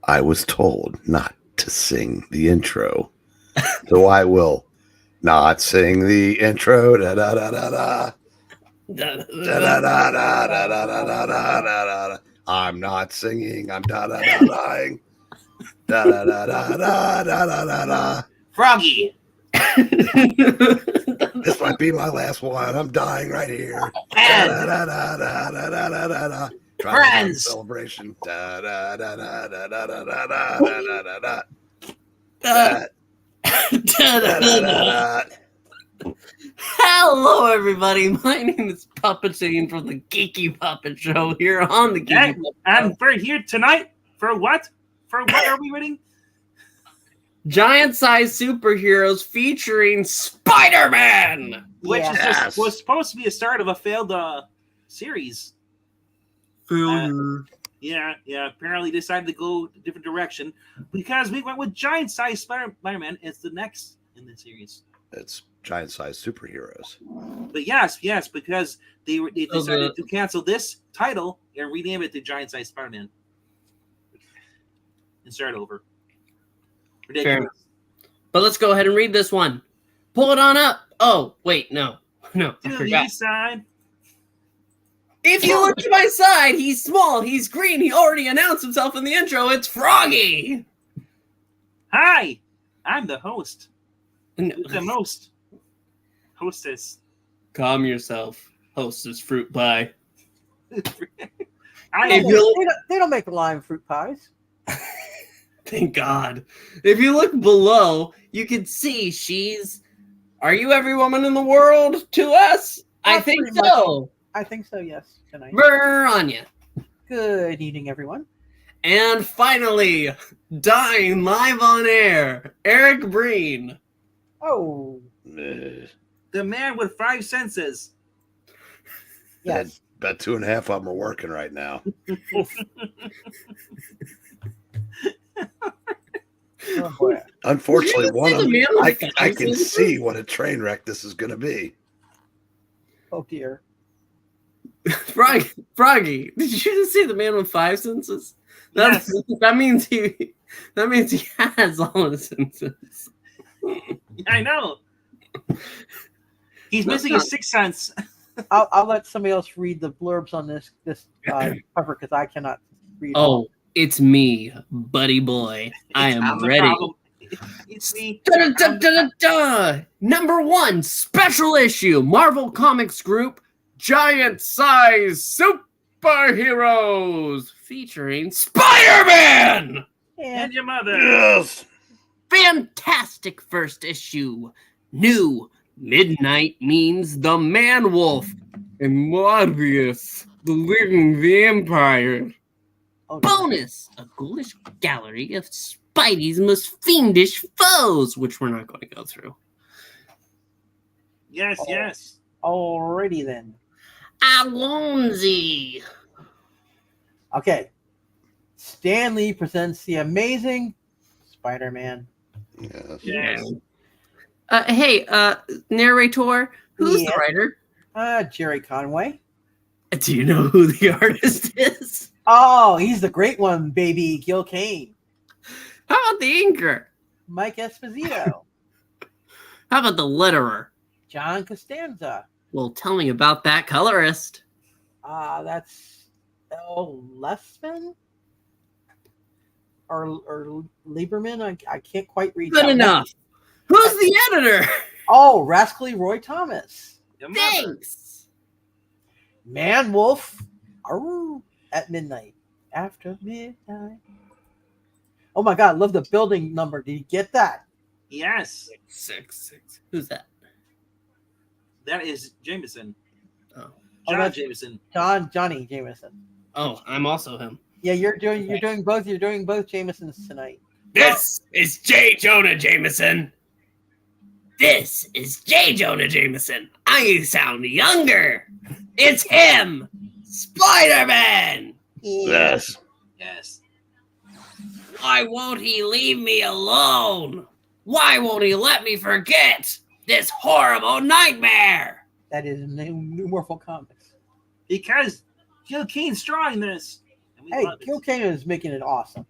I was told not to sing the intro, so I will not sing the intro. Da da da da da. Da da da da da da da da da da. I'm not singing. I'm da da da dying. Da da da da da da da da da. Froggy. This might be my last one. I'm dying right here. Da da da da da da da da da da. Friends. Celebration. Da da da da da da da da da da da da. Hello, everybody. My name is Puppetine from the Geeky Puppet Show here on the Geeky Puppet Show. And we're here tonight for what? For what are we reading? Giant-sized superheroes featuring Spider-Man! Which was supposed to be a start of a failed series. Yeah. Apparently decided to go a different direction because we went with giant-sized Spider-Man. It's the next in the series. It's giant-sized superheroes. But yes, because they decided to cancel this title and rename it to Giant-Sized Spider-Man and start over. Ridiculous. But let's go ahead and read this one. Pull it on up. Oh, wait, no, I forgot. Side. If you look to my side, he's small, he's green, he already announced himself in the intro. It's Froggy. Hi, I'm the host. No. The most. Hostess. Calm yourself, hostess fruit pie. They don't make lime fruit pies. Thank God. If you look below, you can see she's... Are you every woman in the world to us? I think so. I think so, yes. Tonight. We're on you. Good evening, everyone. And finally, dying live on air, Eric Breen. Oh. The man with 5 senses. Yes. About 2.5 of them are working right now. Oh, boy. Unfortunately, one of them, I can see what a train wreck this is going to be. Oh, dear. Froggy, did you just see the man with 5 senses? Yes. That means he has all his senses. I know. He's missing his 6th sense. I'll let somebody else read the blurbs on this cover because I cannot read. Oh, it's me, buddy boy. I am ready. It's me. Number 1, special issue, Marvel Comics Group, giant-sized superheroes featuring Spider-Man! And your mother. Yes. Fantastic first issue. New. Midnight means the Man-Wolf. And Morbius the Living Vampire. Oh, Bonus. A ghoulish gallery of Spidey's most fiendish foes, which we're not going to go through. Yes. Alrighty then. Alonzi. Okay. Stan Lee presents the Amazing Spider-Man. Yes. Hey, narrator, who's the writer? Gerry Conway. Do you know who the artist is? Oh, he's the great one, baby. Gil Kane. How about the inker? Mike Esposito. How about the letterer? John Costanza. Well, tell me about that colorist. That's Lessman? Or Lieberman? I can't quite read that. Good enough. Who's the editor? Oh, Rascally Roy Thomas. Thanks. Man Wolf. At midnight. After midnight. Oh my God, love the building number. Did you get that? Yes. 6. Who's that? That is Jameson. Oh. Jameson. Johnny Jameson. Oh, I'm also him. Yeah, you're doing both. You're doing both Jamesons tonight. This is J. Jonah Jameson. This is J. Jonah Jameson. I sound younger. It's him, Spider-Man. Yes. Why won't he leave me alone? Why won't he let me forget this horrible nightmare? That is New Morphle Comics. Because Gil Kane's drawing this. Hey, Gil Kane is making it awesome.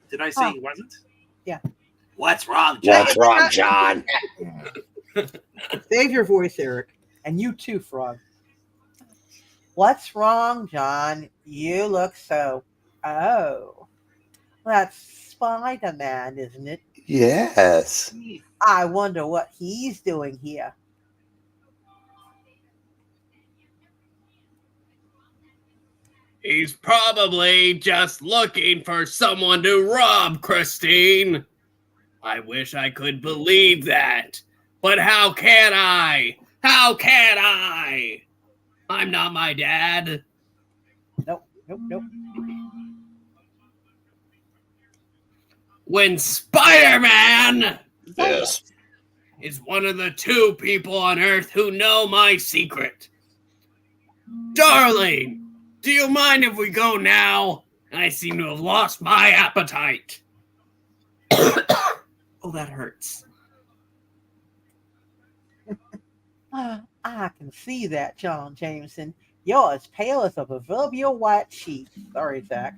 Did I say he wasn't? Yeah. What's wrong, John? What's wrong, John? Save your voice, Eric. And you too, Frog. What's wrong, John? You look so... Oh. That's Spider-Man, isn't it? Yes. I wonder what he's doing here. He's probably just looking for someone to rob, Christine. I wish I could believe that. But how can I? How can I? I'm not my dad. Nope. When Spider-Man Yes. is one of the 2 people on Earth who know my secret. Darling, do you mind if we go now? I seem to have lost my appetite. Oh, that hurts. I can see that, John Jameson. You're as pale as a proverbial white sheet. Sorry, Zach.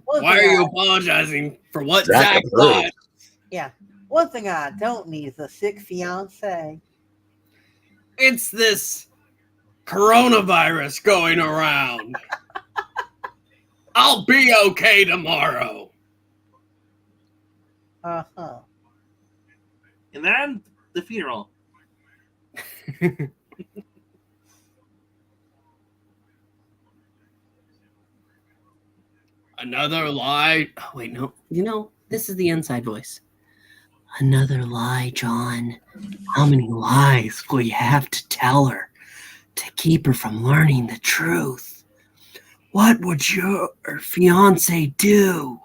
Why are you apologizing for what Zach Zach approved. thought? Yeah. One thing I don't need is a sick fiance. It's this coronavirus going around. I'll be okay tomorrow. Uh-huh. And then the funeral. Another lie. Oh, wait, no. You know, this is the inside voice. Another lie, John. How many lies will you have to tell her to keep her from learning the truth? What would your fiance do?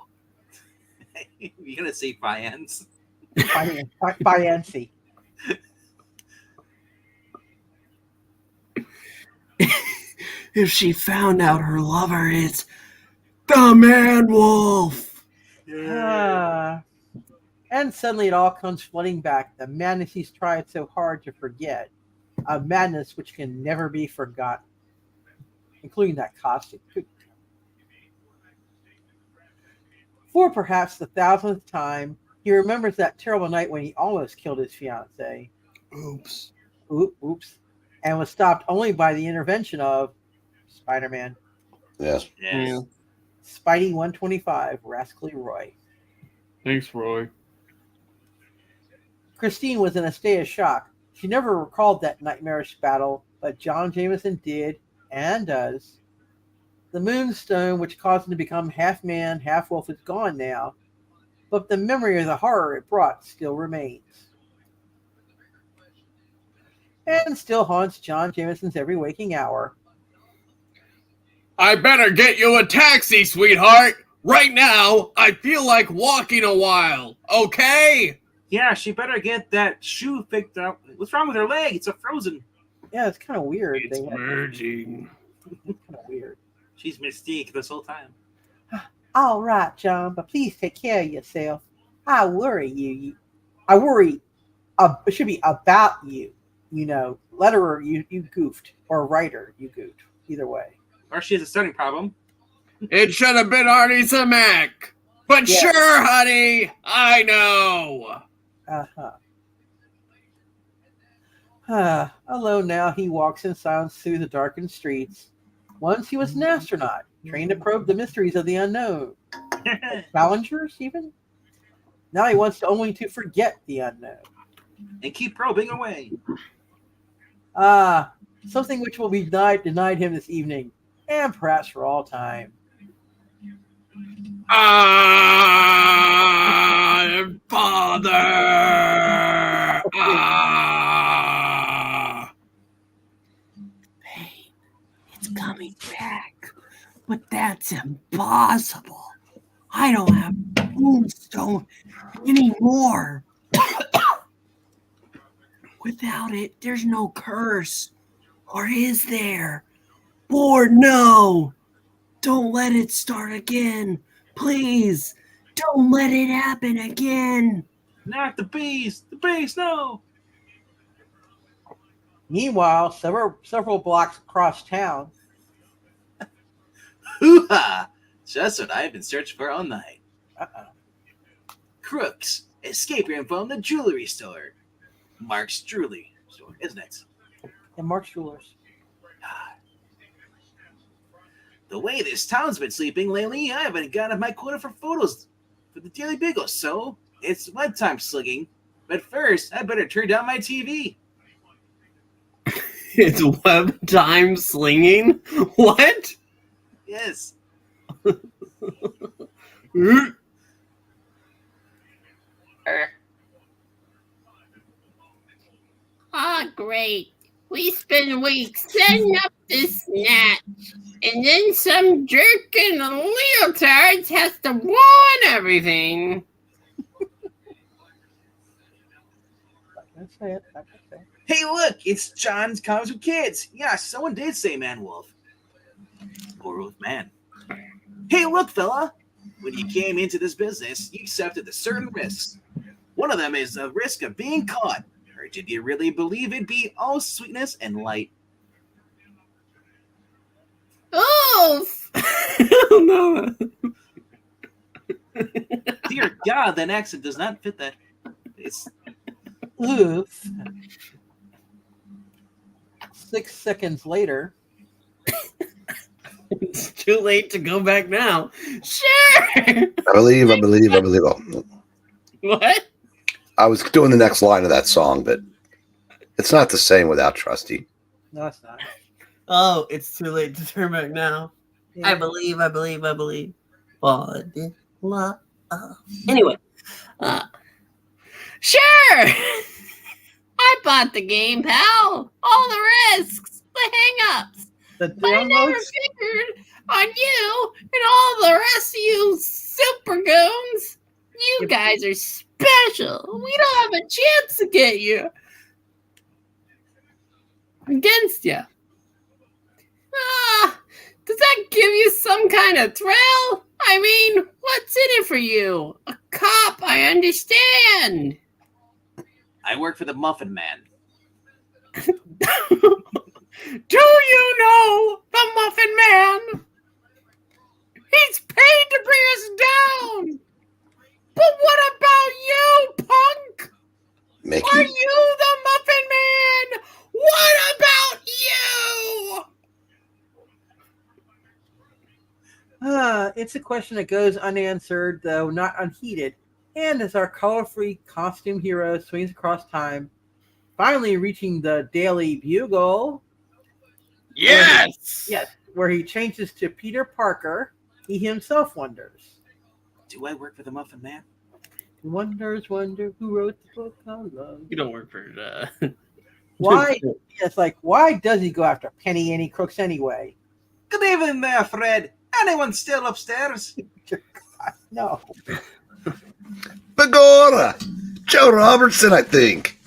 You're gonna say Fiance. Fiance. If she found out her lover is the man wolf. And suddenly it all comes flooding back. The madness he's tried so hard to forget. A madness which can never be forgotten. Including that costume. For perhaps the 1000th time, he remembers that terrible night when he almost killed his fiancée. Oops. Oops. And was stopped only by the intervention of Spider-Man. Yes. Yes. Spidey 125, Rascally Roy. Thanks, Roy. Christine was in a state of shock. She never recalled that nightmarish battle, but John Jameson did, and does. The moonstone, which caused him to become half man, half wolf, is gone now, but the memory of the horror it brought still remains. And still haunts John Jameson's every waking hour. I better get you a taxi, sweetheart. Right now, I feel like walking a while, okay? Yeah, she better get that shoe fixed up. What's wrong with her leg? It's a frozen. Yeah, it's kind of weird. It's merging. Kind of weird. She's Mystique this whole time. All right, John, but please take care of yourself. I worry you. I worry. It should be about you. You know, letterer, you goofed, or writer, you goofed. Either way. Or she has a stuttering problem. It should have been Artie Zemek. But Yeah. sure, honey, I know. Alone now, he walks in silence through the darkened streets. Once he was an astronaut, trained to probe the mysteries of the unknown. Challengers, even? Now he wants only to forget the unknown. And keep probing away. Something which will be denied him this evening, and perhaps for all time. Father! Pain, it's coming back. But that's impossible. I don't have moonstone anymore. Without it, there's no curse. Or is there? Or no. Don't let it start again. Please. Don't let it happen again. Not the beast. The beast, no. Meanwhile, several blocks across town. Hoo-ha! Just what I've been searching for all night. Crooks escaping from the jewelry store. Mark's Jewelry store, isn't it? And Mark's Jewelers. The way this town's been sleeping lately, I haven't gotten my quota for photos for the Daily Beagle, so it's bedtime slugging. But first, I better turn down my TV. It's web time slinging? What? Yes. Ah, great. We spend weeks setting up this snatch, and then some jerk in leotards has to ruin everything. That's it. That's it. Hey, look, it's John's Comics with Kids. Yeah, someone did say Man Wolf. Or Wolf Man. Hey, look, fella. When you came into this business, you accepted the certain risks. One of them is the risk of being caught. Or did you really believe it'd be all sweetness and light? Oof! Oh, no. Dear God, that accent does not fit that. It's Oof. 6 seconds later. It's too late to go back now. Sure. I believe. Oh, What? I was doing the next line of that song, but it's not the same without Trusty. No, it's not. Oh, it's too late to turn back now. Yeah. I believe. Anyway, Sure! I bought the game, pal. All the risks, the hang-ups. The But I never downloads. figured on you and all the rest of you super goons. You guys are special. We don't have a chance to get you. Against you. Does that give you some kind of thrill? I mean, what's in it for you? A cop, I understand. I work for the Muffin Man. Do you know the Muffin Man? He's paid to bring us down. But what about you, punk? Mickey. Are you the Muffin Man? What about you? It's a question that goes unanswered, though not unheeded. And as our color-free costume hero swings across time, finally reaching the Daily Bugle. yes. Yes, where he changes to Peter Parker, he himself wonders. Do I work for the Muffin Man? Wonder who wrote the book on love. You don't work for Why? It's like, why does he go after penny any crooks anyway? Good evening there, Fred. Anyone still upstairs? No. Begorra! Joe Robertson, I think.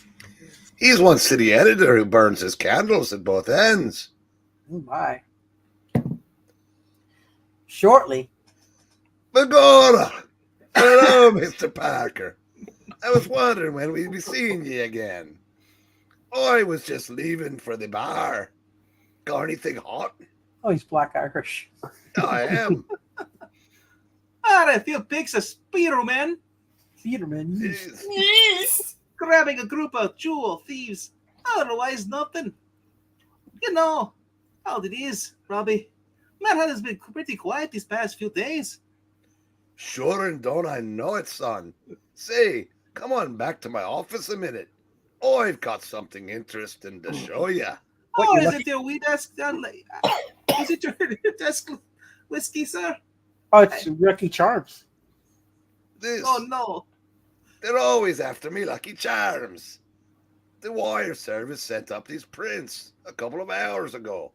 He's one city editor who burns his candles at both ends. Oh my. Shortly. Begorra! Hello, Mr. Parker. I was wondering when we'd be seeing you again. I was just leaving for the bar. Got anything hot? Oh, he's Black Irish. I am. A few pics of Spider-Man Peterman. Jeez. Yes. grabbing a group of jewel thieves. Otherwise, nothing. You know how it is, Robbie. Manhattan has been pretty quiet these past few days. Sure and don't I know it, son. Say, come on back to my office a minute. I've got something interesting to show you. What, Oh, you is lucky- it your wee desk? Is it your desk whiskey, sir? Oh, it's Lucky Charms. This, Oh, no. they're always after me, Lucky Charms. The wire service sent up these prints a couple of hours ago.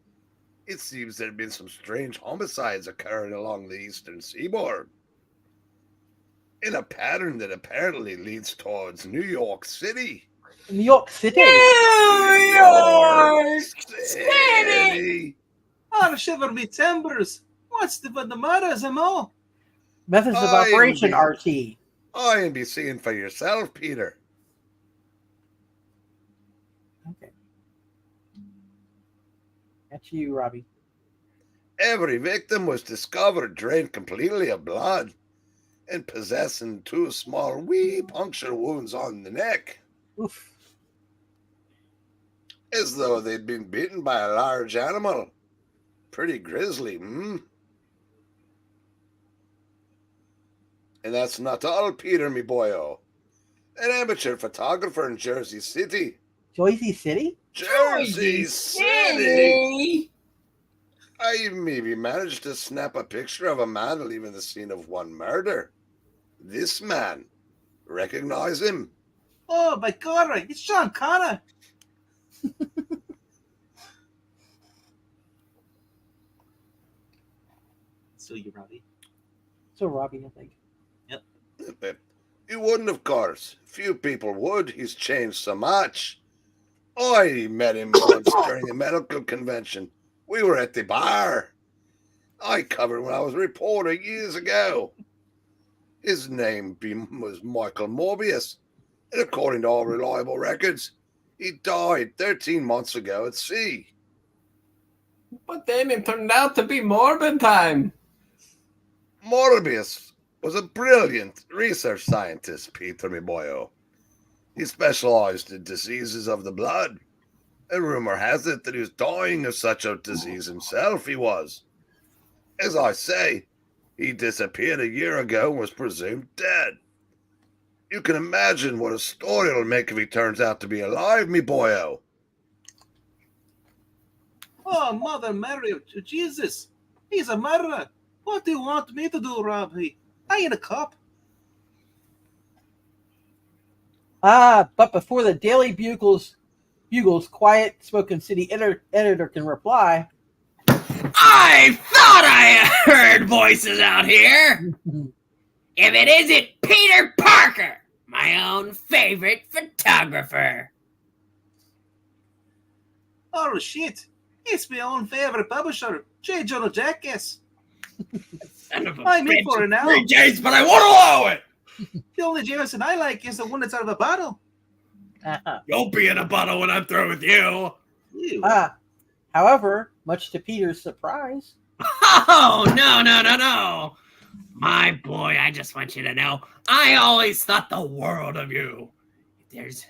It seems there have been some strange homicides occurring along the eastern seaboard. In a pattern that apparently leads towards New York City. New York City. New York City. Oh, shiver me timbers. What's the matter, Zamo? Methods of I am operation, the- RT. I am be seeing for yourself, Peter. Okay. That's you, Robbie. Every victim was discovered drained completely of blood and possessing 2 small wee puncture wounds on the neck, Oof. as though they'd been bitten by a large animal. Pretty grisly, hmm? And that's not all, Peter, me boyo. An amateur photographer in Jersey City. Jersey City? Jersey City! I maybe managed to snap a picture of a man leaving the scene of one murder. This man. Recognize him? Oh, my God, it's Sean Connor. So you, Robbie? So Robbie, I think. You wouldn't, of course. Few people would. He's changed so much. I met him once during a medical convention. We were at the bar. I covered when I was a reporter years ago. His name was Michael Morbius, and according to all reliable records, he died 13 months ago at sea. But then it turned out to be Morbin time. Morbius was a brilliant research scientist, Peter, me boyo. He specialized in diseases of the blood. And rumor has it that he was dying of such a disease himself, he was. As I say, he disappeared a year ago and was presumed dead. You can imagine what a story it'll make if he turns out to be alive, me boyo. Oh, Mother Mary, Jesus. He's a murderer. What do you want me to do, Robbie? I ain't a cop. But before the Daily Bugle's quiet spoken city editor can reply, I thought I heard voices out here. If it isn't Peter Parker, my own favorite photographer. Oh, shit. It's my own favorite publisher, J. Jonah Jackass. Son of a I'm in bitch. for it now. 3 J's, but I won't allow it. The only Jameson I like is the one that's out of the bottle. You'll be in a bottle when I'm through with you. Ew. however, much to Peter's surprise, Oh, no. My boy, I just want you to know, I always thought the world of you. If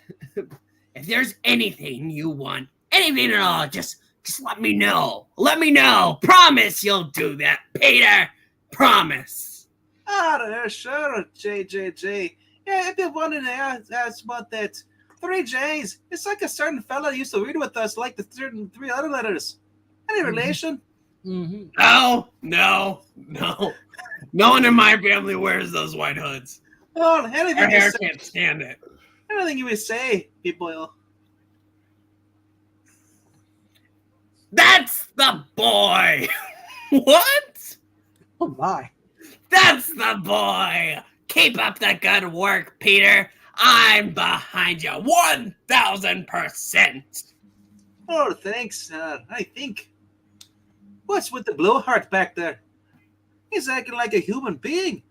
there's anything you want, anything at all, just let me know. Let me know. Promise you'll do that, Peter. Promise. Sure, JJJ. Yeah, if you wanted to ask about that 3 J's, it's like a certain fella used to read with us, like the certain 3 other letters. Any relation? mm-hmm. No. No one in my family wears those white hoods. Oh, Our anything hair you say, can't stand it. anything you would say, people. That's the boy. What? Oh my. That's the boy. Keep up the good work, Peter. I'm behind you 1,000%. Oh, thanks. I think. What's with the blowhard back there? He's acting like a human being.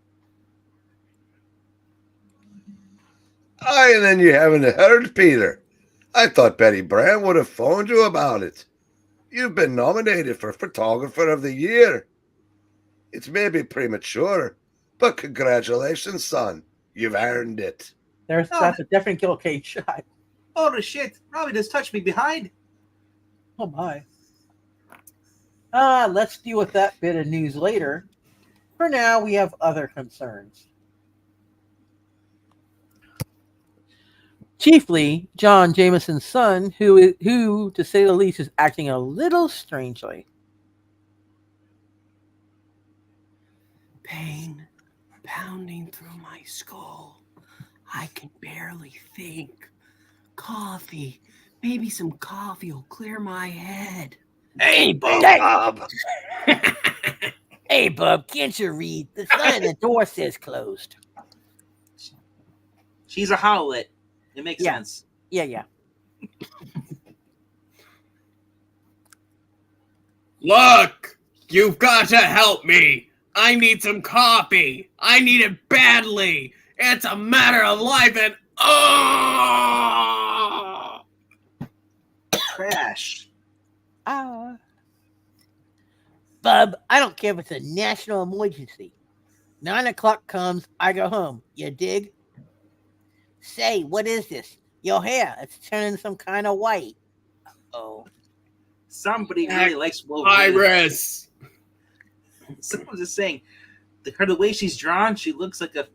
Aye, and then you haven't heard, Peter. I thought Betty Brand would have phoned you about it. You've been nominated for Photographer of the Year. It's maybe premature, but congratulations, son. You've earned it. That's a definite Gil Kane shot. Oh, shit. Robbie just touched me behind. Oh my. Let's deal with that bit of news later. For now, we have other concerns. Chiefly, John Jameson's son, who, to say the least, is acting a little strangely. Pain pounding through my skull. I can barely think. Coffee. Maybe some coffee will clear my head. Hey, Bob. Hey, Bub, can't you read? The sign on the door says closed. She's a Howlett. It makes sense. Yeah. Look, you've got to help me. I need some coffee. I need it badly. It's a matter of life and Crash. Bub, I don't care if it's a national emergency. 9 o'clock comes, I go home. You dig? Say, what is this? Your hair, it's turning some kind of white. Oh. Somebody really likes Wolverine. Iris. Someone's just saying, the way she's drawn, she looks like a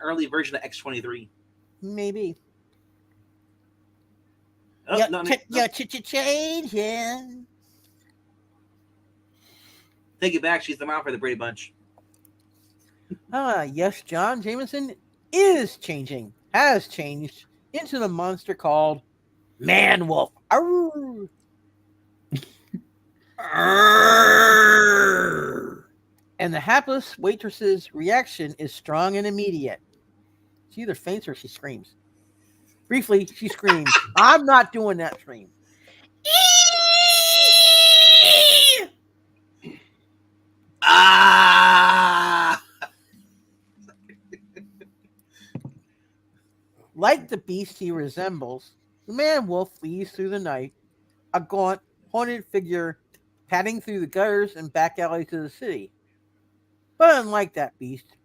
early version of X-23. Maybe. Oh, You're changing. Take it back. She's the mom for the Brady Bunch. Yes, John Jameson is changing, has changed into the monster called Man Wolf. Arr! And the hapless waitress's reaction is strong and immediate. She either faints or she screams. Briefly, she screams. I'm not doing that scream. Ah! Like the beast he resembles, the man wolf flees through the night, a gaunt, haunted figure padding through the gutters and back alleys of the city. But unlike that beast,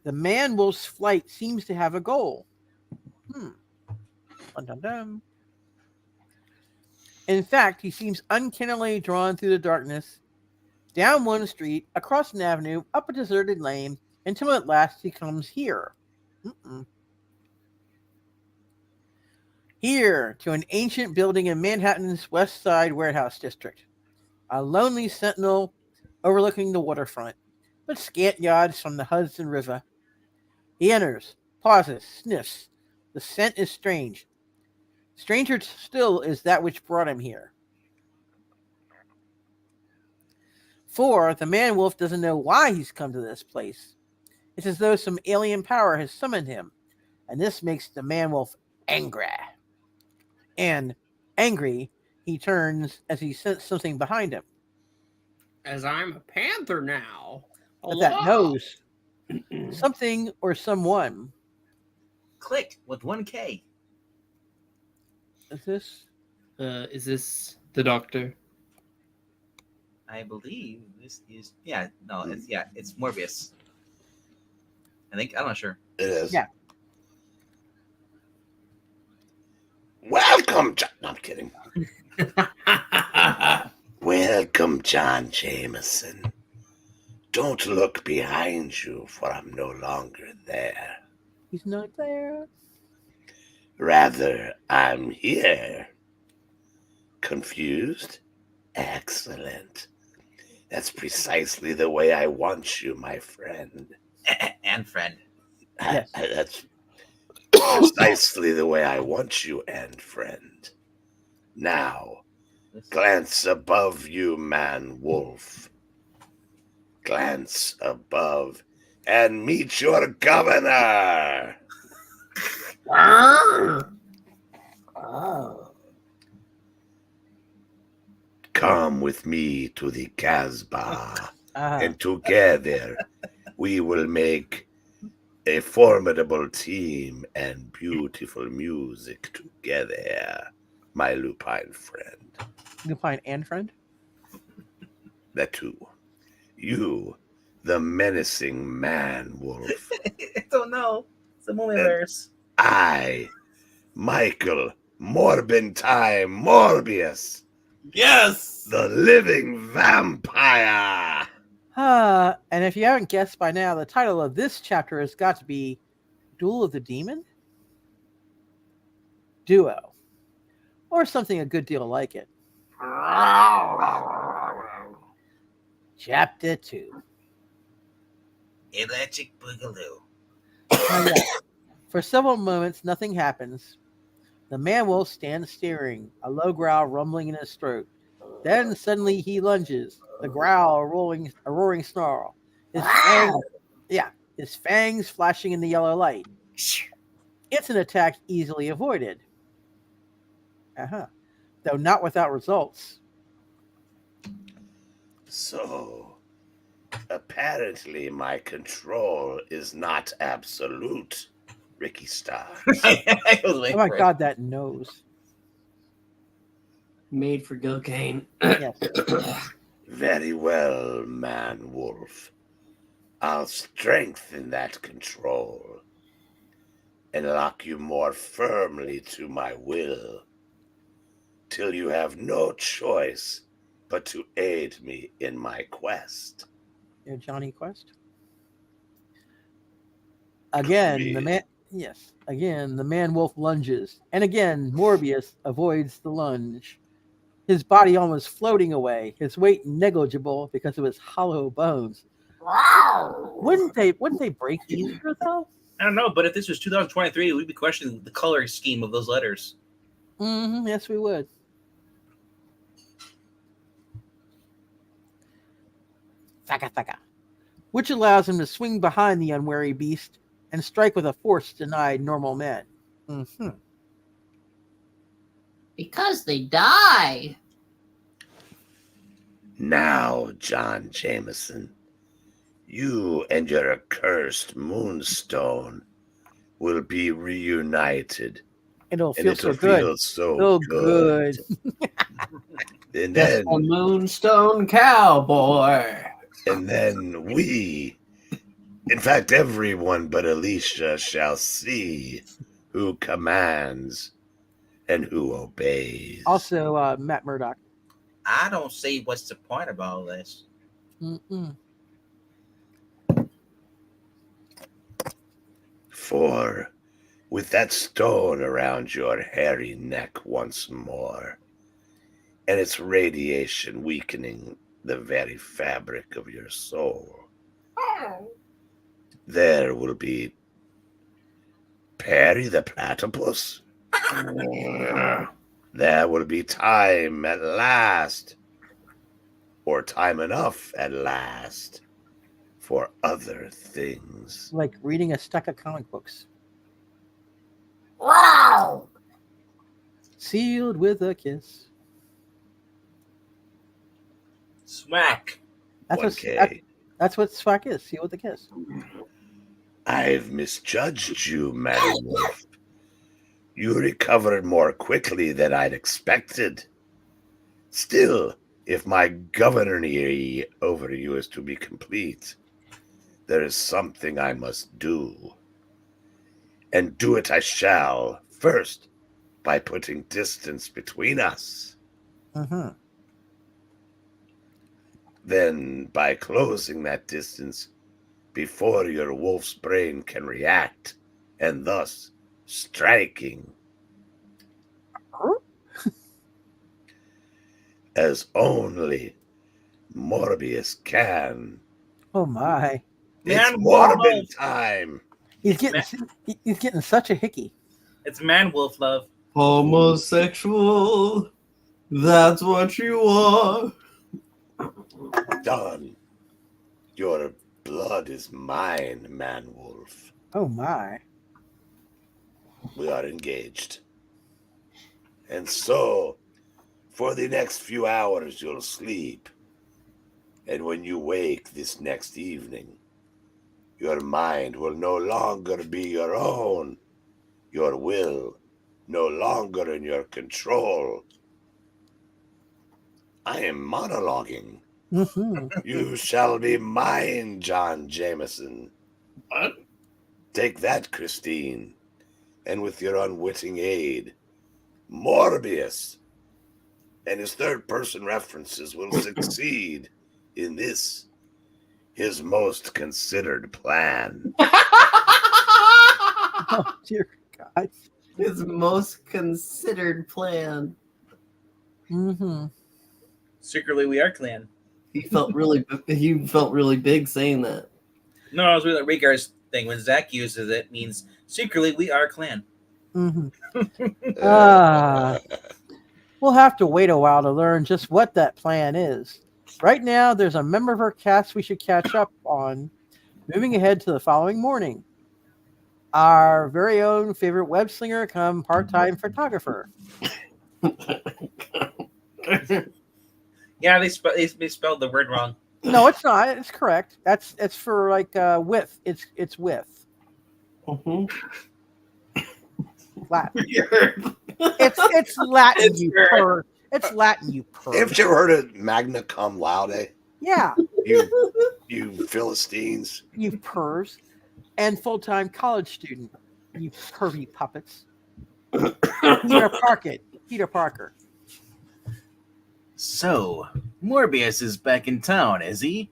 the man wolf's flight seems to have a goal. Dun, dun, dun. In fact, he seems uncannily drawn through the darkness, down one street, across an avenue, up a deserted lane, until at last he comes here. Here, to an ancient building in Manhattan's West Side warehouse district. A lonely sentinel overlooking the waterfront, but scant yards from the Hudson River. He enters, pauses, sniffs. The scent is strange. Stranger still is that which brought him here. For the man-wolf doesn't know why he's come to this place. It's as though some alien power has summoned him, and this makes the man-wolf angry. And angry, he turns as he senses something behind him. As I'm a panther now. But that knows something or someone. Click with 1K. Is this the doctor? I believe this is it's Morbius. I'm not sure. It is. Yeah. Welcome, John. No, I'm kidding. Welcome, John Jameson. Don't look behind you, for I'm no longer there. He's not there. Rather, I'm here. Confused? Excellent. That's precisely the way I want you, my friend. And friend. Yes. That's precisely the way I want you, and friend. Now, glance above you, man wolf. Glance above and meet your governor. Come with me to the Casbah, and together we will make a formidable team and beautiful music together, my lupine friend. Lupine and friend? That too. You, the menacing man-wolf. I don't know. It's a multiverse. I, Michael Morbentime Morbius. Yes. The living vampire. And if you haven't guessed by now, the title of this chapter has got to be Duel of the Demon? Duo. Or something a good deal like it. Chapter 2. Electric Boogaloo. Yeah. For several moments, nothing happens. The man-wolf stands staring, a low growl rumbling in his throat. Then suddenly he lunges, the growl a roaring snarl. His fangs flashing in the yellow light. It's an attack easily avoided. Though not without results. So, apparently my control is not absolute, Ricky Starks. Oh my God, that nose. Made for Gil Kane. Yes. Very well, man wolf. I'll strengthen that control and lock you more firmly to my will, till you have no choice but to aid me in my quest. Johnny Quest. Again, the Me. man. Yes. Again, the man wolf lunges, and again, Morbius avoids the lunge. His body almost floating away, his weight negligible because of his hollow bones. Wouldn't they break easier though? I don't know, but if this was 2023, we'd be questioning the color scheme of those letters. Yes, we would. Thaka thaka. Which allows him to swing behind the unwary beast and strike with a force denied normal men. Because they die. Now, John Jameson, you and your accursed moonstone will be reunited. It'll And feel it'll so good. feel so So good. good. And That's then, a Moonstone Cowboy. and then we, in fact, everyone but Alicia shall see who commands and who obeys. Also, Matt Murdock. I don't see what's the point of all this. For with that stone around your hairy neck once more, and its radiation weakening the very fabric of your soul, there will be Perry the Platypus. There will be time at last, or time enough at last, for other things. Like reading a stack of comic books. Wow. Sealed with a kiss. Smack. That's what 1K. that's what swag is. Sealed with a kiss. I've misjudged you, Madam Wolf. You recovered more quickly than I'd expected. Still, if my governance over you is to be complete, there is something I must do. And do it I shall, first, by putting distance between us. Then, by closing that distance before your wolf's brain can react, and thus striking. As only Morbius can. Oh my. It's Man, Morbid Wolf. time. He's getting such a hickey. It's man wolf love. Homosexual. That's what you are. Done. Your blood is mine, man wolf. Oh my. We are engaged. And so, for the next few hours, you'll sleep. And when you wake this next evening, your mind will no longer be your own. Your will no longer in your control. I am monologuing. You shall be mine, John Jameson. What? Take that, Christine. And with your unwitting aid, Morbius and his third-person references will succeed in this, his most considered plan. Oh dear God. His most considered plan. Secretly, we are clan. He felt really big saying that. No, I was with that Rhaegar's thing. When Zach uses it, means secretly we are clan. We'll have to wait a while to learn just what that plan is. Right now, there's a member of our cast we should catch up on. Moving ahead to the following morning. Our very own favorite web slinger come part-time photographer. Yeah, they spelled the word wrong. No, it's not. It's correct. It's for like width. It's width. Latin. It's Latin. It's Latin, you perv. Haven't you ever heard of Magna Cum Laude? Yeah, You Philistines. you pervs. And full-time college student, you pervy puppets. Peter Parker. So, Morbius is back in town, is he?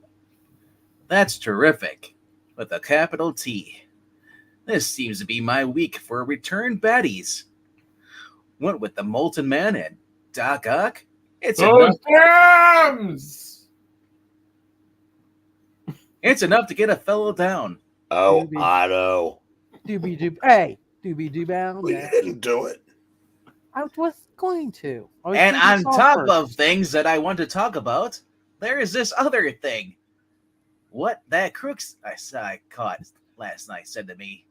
That's terrific. With a capital T. This seems to be my week for return baddies. What with the Molten Man and Doc Ock? It's enough. It's enough to get a fellow down. Oh, Doobie. Otto. Doobie-doo. Well, you didn't do it. I was going to. I was And doing on this all top first. of things that I want to talk about, there is this other thing. What that crooks I caught last night said to me.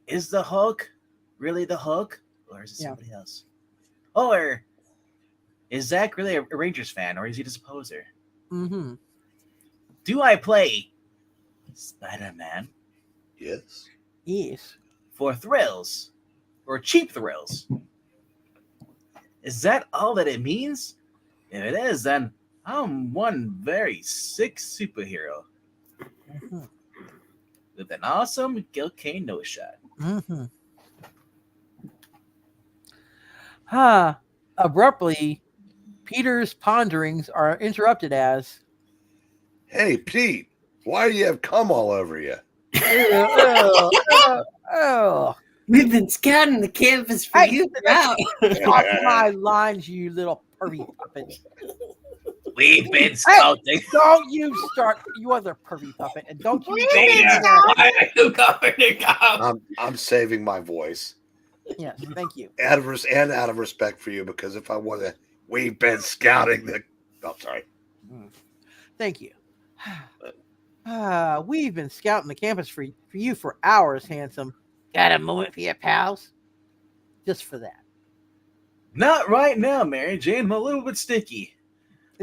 Is the Hulk really the Hulk? Or is it somebody else? Or is Zach really a Rangers fan, or is he just a poser? Mm-hmm. Do I play Spider-Man Yes. Yes. for thrills or cheap thrills? Is that all that it means? If it is, then I'm one very sick superhero Mm-hmm. with an awesome Gil Kane nose shot. Mm-hmm. Abruptly, Peter's ponderings are interrupted as Hey, Pete, why do you have cum all over you? oh, We've been scouting the campus for Hey, you throughout. my lines, you little pervy puppet. We've been scouting. Don't you start, you other pervy puppet, and don't you. Peter, why are you covered in cum? I'm saving my voice. Yes, thank you. Out of respect for you, because if I wasn't, we've been scouting the. Oh, sorry. Thank you. We've been scouting the campus for you for hours, handsome. Got a moment for your pals? Just for that. Not right now, Mary Jane. I'm a little bit sticky.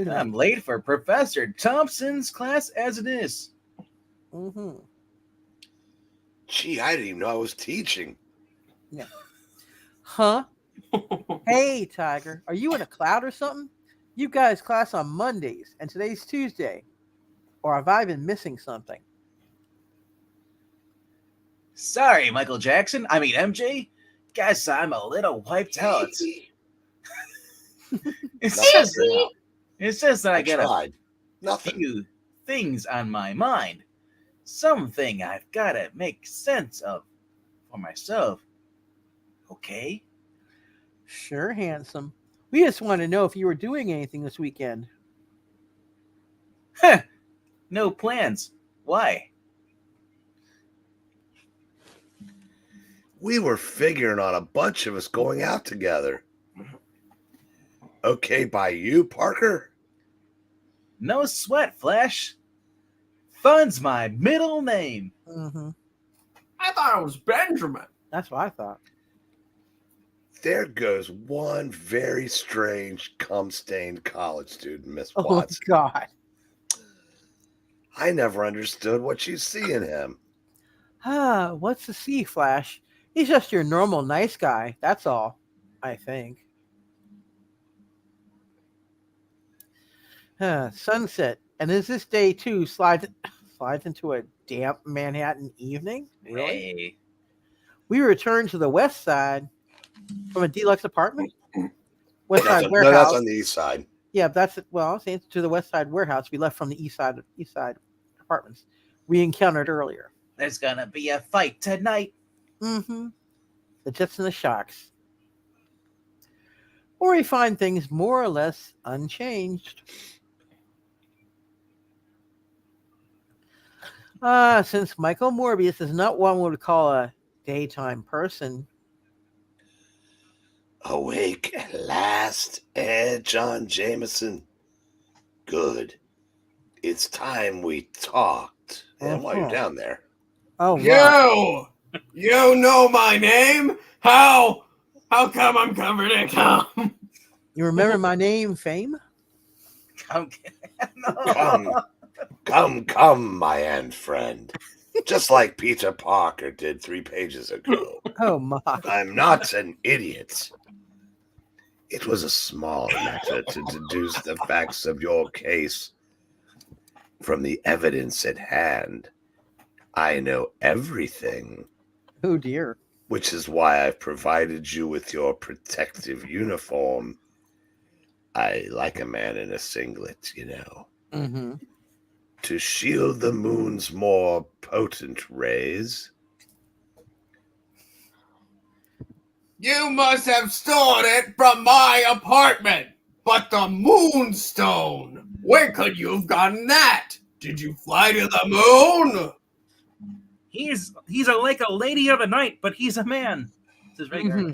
I'm late for Professor Thompson's class as it is. Mm-hmm. Gee, I didn't even know I was teaching. Huh? Hey, Tiger, are you in a cloud or something? You guys class on Mondays, and today's Tuesday. Or have I been missing something? Sorry, Michael Jackson. I mean, MJ. Guess I'm a little wiped out. It's just that I get a Nothing. few things on my mind. Something I've got to make sense of for myself. Okay? Sure, handsome. We just want to know if you were doing anything this weekend. Heh. No plans. Why? We were figuring on a bunch of us going out together. Okay, by you, Parker? No sweat, Flash. Fun's my middle name. Mm-hmm. I thought it was Benjamin. That's what I thought. There goes one very strange, cum-stained college student, Miss Oh, Watson. God. I never understood what you see in him. What's to see, Flash? He's just your normal nice guy. That's all, I think. Sunset. And is this day, too, slides into a damp Manhattan evening? Really? Hey. We return to the west side from a deluxe apartment. West No, side warehouse. that's on the east side. Yeah, that's it. Well, saying to the west side warehouse we left from the east side apartments we encountered earlier. There's gonna be a fight tonight. Mm-hmm. The Jets and the Shocks. Or we find things more or less unchanged. Since Michael Morbius is not what one would call a daytime person. Awake at last, John Jameson. Good. It's time we talked. And while you're down there. Oh, wow. You know my name? How come I'm covered in cum? You remember my name, Fame? Come, my aunt friend. Just like Peter Parker did 3 pages ago. Oh, my. I'm not an idiot. It was a small matter to deduce the facts of your case from the evidence at hand. I know everything, Oh dear. which is why I've provided you with your protective uniform. I like a man in a singlet, you know. Mm-hmm. To shield the moon's more potent rays. You must have stolen it from my apartment. But the moonstone, where could you have gotten that? Did you fly to the moon? He's like a lady of the night, but he's a man. Says Rhaegar.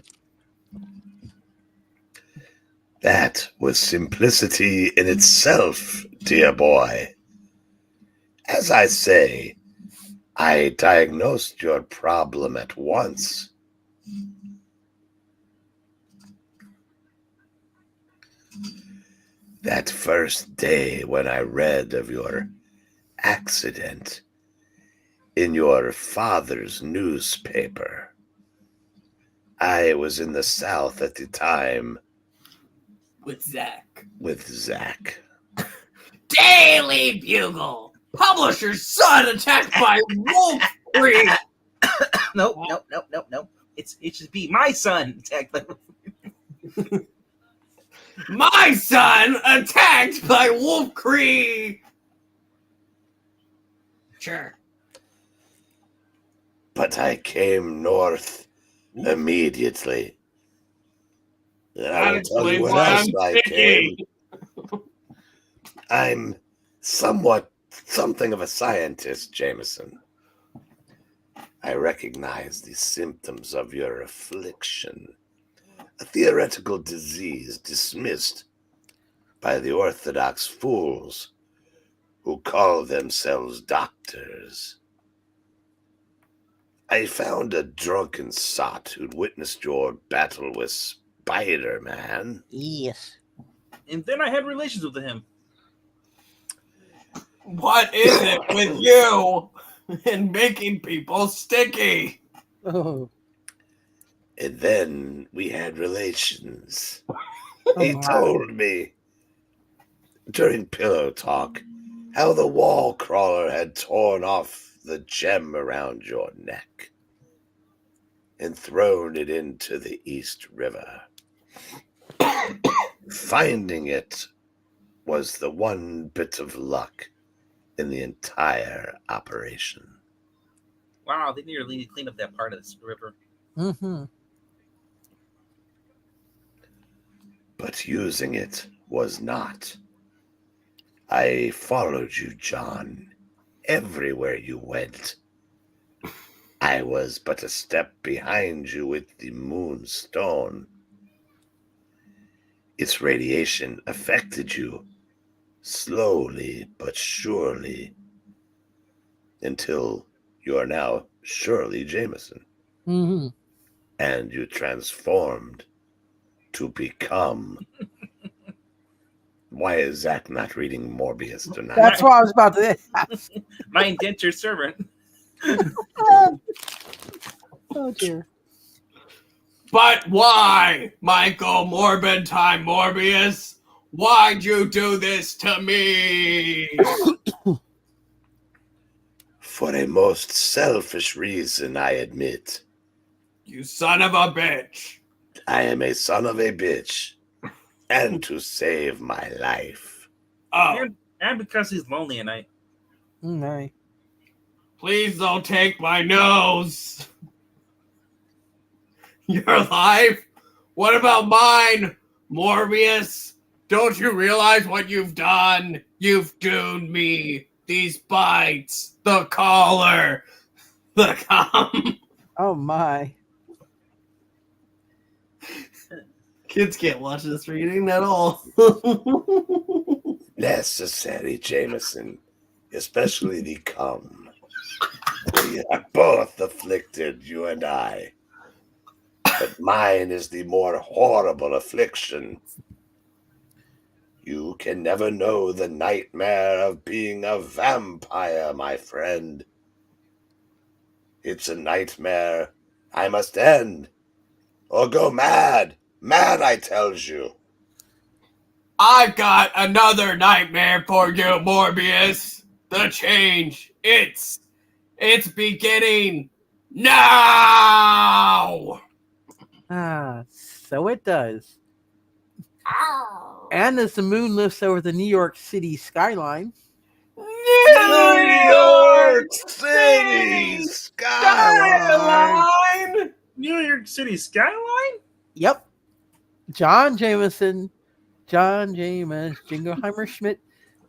That was simplicity in itself, dear boy. As I say, I diagnosed your problem at once. That first day when I read of your accident in your father's newspaper. I was in the South at the time. With Zach. Daily Bugle! Publisher's son attacked by wolf breed! Nope. It should be my son attacked by. My son attacked by wolf creed! Sure. But I came north immediately. And I will tell you what else I came. I'm something of a scientist, Jameson. I recognize the symptoms of your affliction. A theoretical disease dismissed by the orthodox fools who call themselves doctors. I found a drunken sot who'd witnessed your battle with Spider-Man. Yes. And then I had relations with him. What is it with you and making people sticky? Oh. And then we had relations. Oh, He wow. told me during pillow talk how the wall crawler had torn off the gem around your neck and thrown it into the East River. Finding it was the one bit of luck in the entire operation. Wow, they need to clean up that part of this river. Mm-hmm. But using it was not. I followed you, John, everywhere you went. I was but a step behind you with the moonstone. Its radiation affected you slowly but surely until you are now Shirley Jameson. Mm-hmm. And you transformed to become. Why is Zach not reading Morbius tonight? That's what I was about to ask. My indentured servant. Oh dear. But why, Michael Morbid Time Morbius? Why'd you do this to me? For a most selfish reason, I admit. You son of a bitch. I am a son of a bitch. And to save my life. Oh, And because he's lonely at night. No. please don't take my nose. Your life? What about mine, Morbius? Don't you realize what you've done? You've doomed me. These bites, the collar, the cum. Oh my. Kids can't watch this reading at all. Necessary, Jameson. Especially the cum. We are both afflicted, you and I. But mine is the more horrible affliction. You can never know the nightmare of being a vampire, my friend. It's a nightmare I must end, or go mad Mad, I tells you. I've got another nightmare for you, Morbius. The change. It's beginning now. So it does. And as the moon lifts over the New York City skyline, New York City skyline. New York City skyline? yep, John Jameson, Jingleheimer Schmidt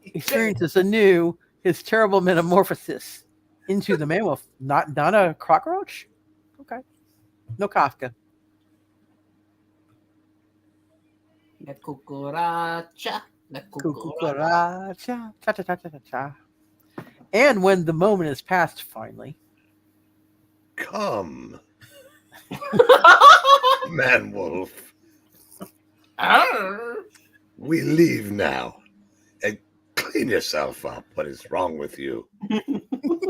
experiences anew his terrible metamorphosis into the man wolf. Not a cockroach? Okay. No Kafka. La cucaracha. La cucaracha. Cucaracha, cha-cha-cha-cha-cha. And when the moment is past, finally, Come, man wolf. We leave now. And clean yourself up. What is wrong with you?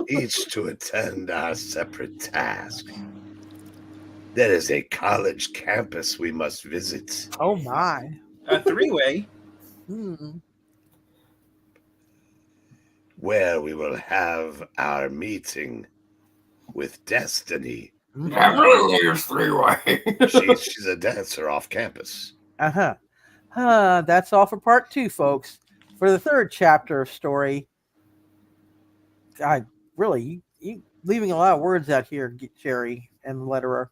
Each to attend our separate task. There is a college campus we must visit. oh my. A three-way? Where we will have our meeting with Destiny. That really is three-way. She's a dancer off campus. That's all for part 2, folks. For the 3rd chapter of story, God, really, you leaving a lot of words out here, Gerry and letterer.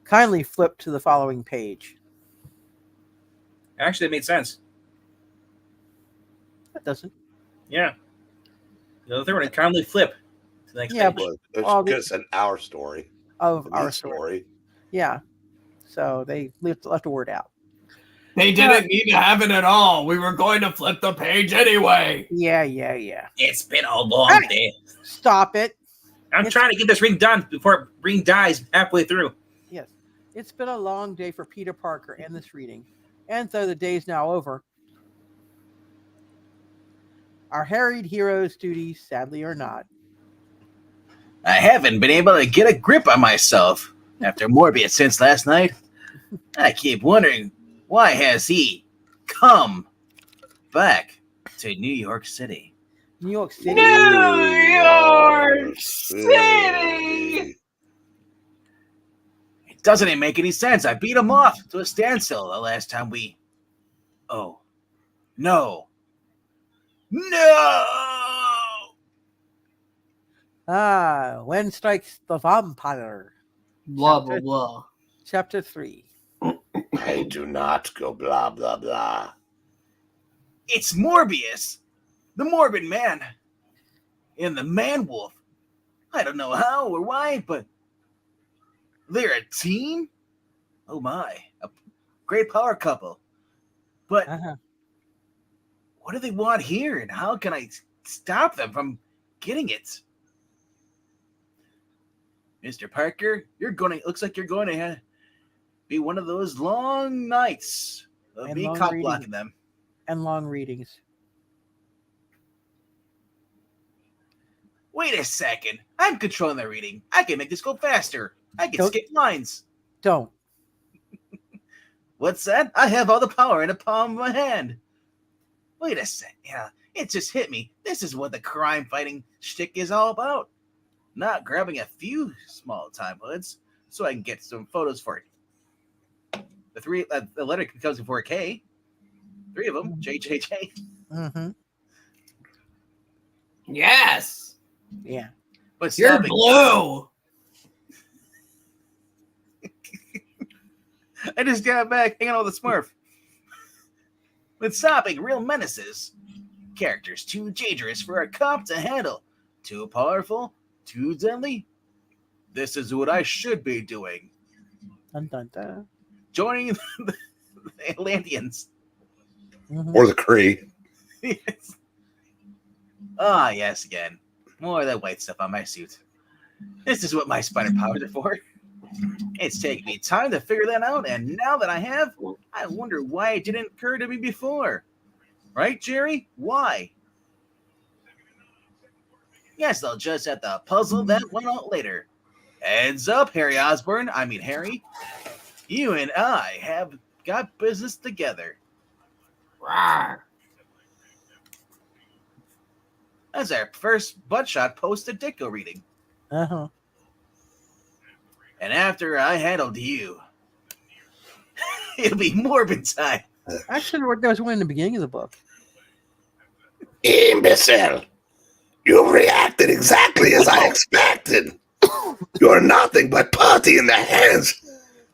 Kindly flip to the following page. Actually, it made sense. That doesn't. Yeah. The other one, kindly flip to the next Yeah, page. Well, it's an our story. Of The our lead story. Yeah. So they left a word out. They didn't need to have it at all. We were going to flip the page anyway. Yeah. It's been a long day. Stop it. I'm trying to get this ring done before ring dies halfway through. Yes. It's been a long day for Peter Parker and this reading. And so the day's now over. Our harried hero's duties, sadly, are not. I haven't been able to get a grip on myself after Morbius since last night. I keep wondering, why has he come back to New York City? New York City. New York City. It doesn't even make any sense. I beat him off to a standstill the last time we... Oh. No. When strikes the vampire? Blah, blah, blah. Chapter 3. I do not go blah, blah, blah. It's Morbius, the Morbid Man, and the Man Wolf. I don't know how or why, but they're a team? Oh my, a great power couple. But what do they want here, and how can I stop them from getting it? Mr. Parker, looks like you're going to be one of those long nights of And me long cock reading. blocking them. And long readings. Wait a second. I'm controlling the reading. I can make this go faster. I can Don't- skip lines. Don't. What's that? I have all the power in the palm of my hand. Wait a sec. Yeah, it just hit me. This is what the crime fighting shtick is all about. Not grabbing a few small time hoods so I can get some photos for it. The letter comes before a K. 3 of them. JJJ. Mm-hmm. Yes. Yeah. But You're stopping. blue. I just got back hanging out with the Smurf. But stopping real menaces. Characters too dangerous for a cop to handle. Too powerful. Too deadly. This is what I should be doing. Dun, dun, dun. Joining the Atlanteans. Mhm. Or the Kree. Yes. Ah, yes, again. More of that white stuff on my suit. This is what my spider powers are for. It's taken me time to figure that out, and now that I have, I wonder why it didn't occur to me before. Right, Gerry? Why? Guess they'll just have to puzzle that one out later. Heads up, Harry. You and I have got business together. Rawr. That's our first Buttshot post-Ditko reading. Uh-huh. And after I handled you, it'll be Morbid time. Actually, there was one in the beginning of the book. Imbecile! You reacted exactly as I expected. You're nothing but putty in the hands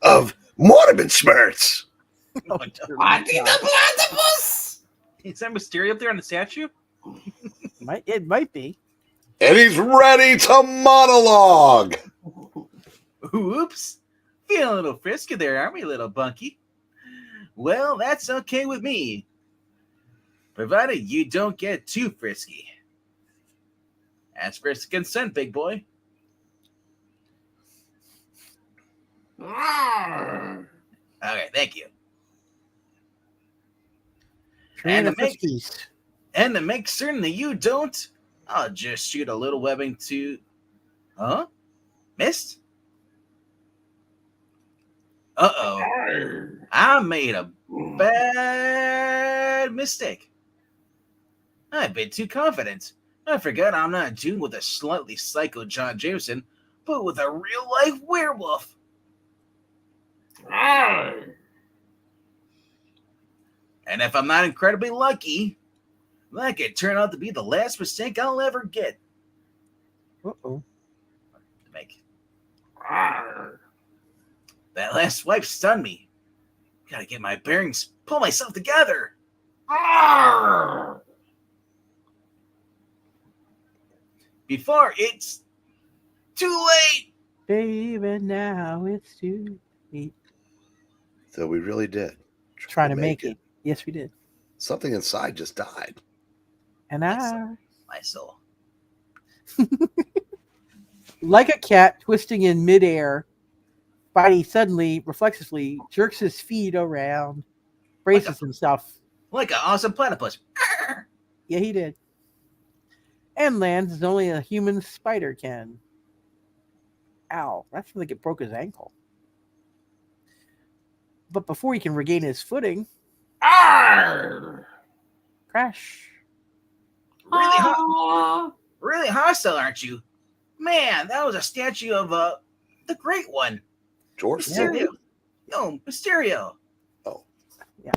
of Morbid Schmerz. Oh, Party the platypus! is that Mysterio up there on the statue? It might be. And he's ready to monologue. Oops. Feeling a little frisky there, aren't we, little bunky? Well, that's okay with me. Provided you don't get too frisky. Ask for consent, big boy. Rawr. Okay, thank you. And And the to make- Friskies. And to make certain that you don't, I'll just shoot a little webbing to... Huh? Missed? Uh-oh. Rawr. I made a bad mistake. I've been too confident. I forgot I'm not dealing with a slightly psycho John Jameson, but with a real-life werewolf. Rawr. And if I'm not incredibly lucky, that could turn out to be the last mistake I'll ever get Uh-oh. to make. Rawr. That last swipe stunned me. Gotta get my bearings, pull myself together. Rawr. Before it's too late. Baby, now it's too late. So we really did. Trying to make it. Yes, we did. Something inside just died. And I, My soul. like a cat twisting in midair, Spidey suddenly, reflexively, jerks his feet around, braces himself. Like an awesome platypus. Yeah, he did. And lands as only a human spider can. Ow, that's like it broke his ankle. But before he can regain his footing, Rawr. crash. Really hostile, aren't you? Man, that was a statue of the Great One. George Mysterio. Floyd? No, Mysterio. Oh. Yeah.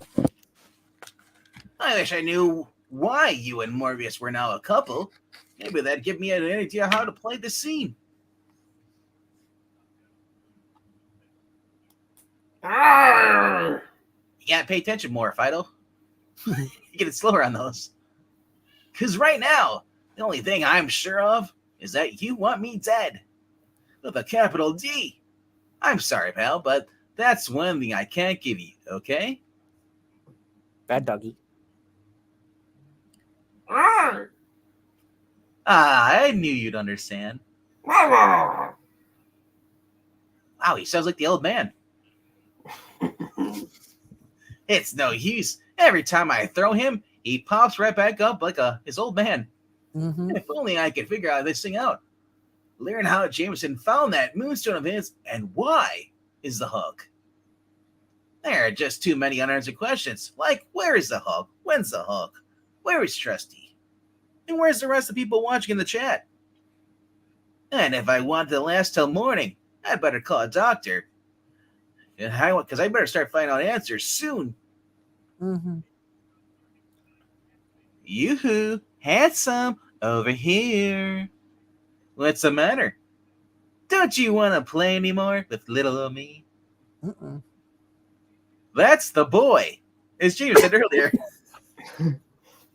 I wish I knew why you and Morbius were now a couple. Maybe that'd give me an idea how to play the scene. Rawr. You gotta pay attention more, Fido. You get it slower on those. Because right now, the only thing I'm sure of is that you want me dead. With a capital D. I'm sorry, pal, but that's one thing I can't give you, okay? Bad doggy. Rawr. Ah, I knew you'd understand. Rawr. Wow, he sounds like the old man. It's no use. Every time I throw him, he pops right back up like his old man. Mm-hmm. If only I could figure out this thing out. Learn how Jameson found that moonstone of his and why is the hook. There are just too many unanswered questions, like where is the hook? When's the hook? Where is Trusty? And where's the rest of the people watching in the chat? And if I want it to last till morning, I'd better call a doctor. Because I better start finding out answers soon. Mm-hmm. Yoo-hoo, handsome, over here. What's the matter? Don't you want to play anymore with little old me? Mm-mm. That's the boy, as James said earlier.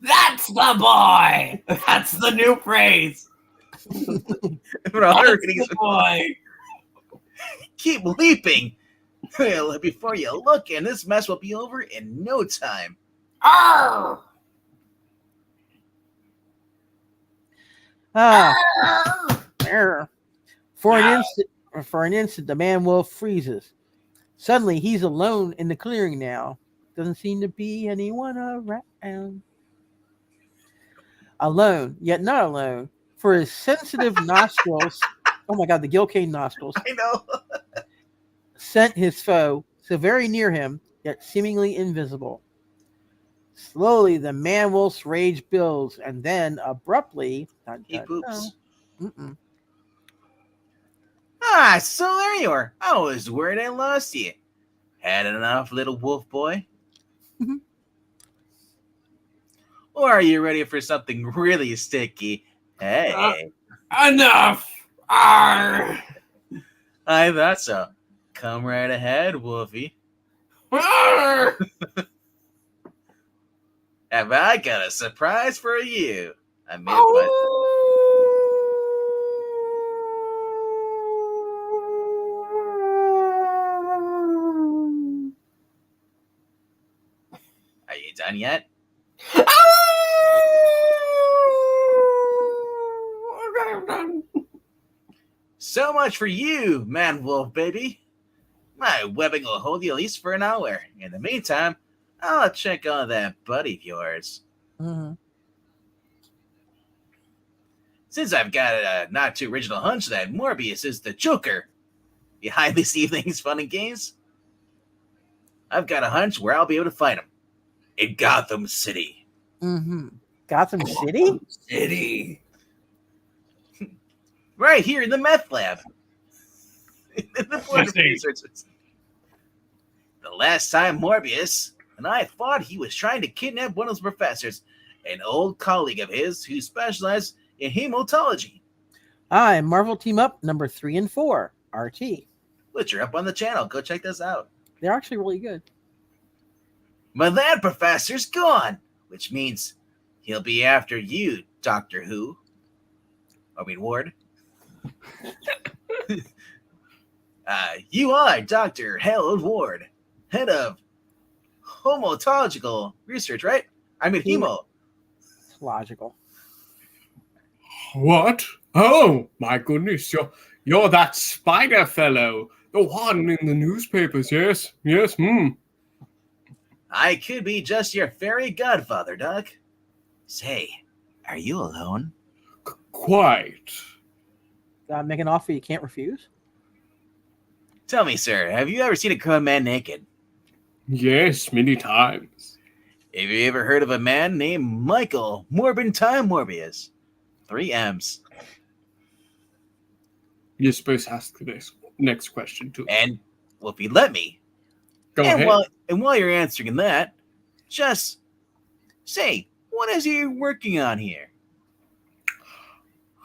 That's the boy. That's the new phrase. That's That's the boy. Keep leaping. Well, before you look, and this mess will be over in no time. Arr! Ah, Arr! error. For an instant, the man wolf freezes. Suddenly, he's alone in the clearing now. Doesn't seem to be anyone around. Alone, yet not alone. For his sensitive nostrils, oh my God, the Gil Kane nostrils, I know. scent his foe, so very near him, yet seemingly invisible. Slowly, the man-wolf's rage builds, and then, abruptly... He poops. Mm-mm. Ah, so there you are. I was worried I lost you. Had enough, little wolf boy? Or are you ready for something really sticky? Hey. Enough! Arr! I thought so. Come right ahead, Wolfie. Arr! Have I got a surprise for you? I made my... Are you done yet? So much for you, man wolf baby. My webbing will hold you at least for an hour. In the meantime, I'll check on that buddy of yours. Mm-hmm. Since I've got a not too original hunch that Morbius is the Joker behind this evening's fun and games, I've got a hunch where I'll be able to fight him. In Gotham City. Mm-hmm. Gotham City? City. Right here in the meth lab. The last time Morbius and I thought he was trying to kidnap one of his professors, an old colleague of his who specialized in hematology. And Marvel Team Up number 3 and 4, RT. Which are up on the channel. Go check those out. They're actually really good. But that professor's gone, which means he'll be after you, Doctor Who. Ward. You are Dr. Harold Ward, head of homotological research, right? I mean, hemo. It's logical. What? Oh, my goodness. You're that spider fellow. The one in the newspapers. Yes. I could be just your fairy godfather, Doc. Say, are you alone? Quite. Make an offer you can't refuse? Tell me, sir, have you ever seen a grown man naked? Yes, many times. Have you ever heard of a man named Michael Morbin Time Morbius? 3 M's. You're supposed to ask the next question, too. And, well, if you let me. Go ahead. While you're answering that, just say, what is he working on here?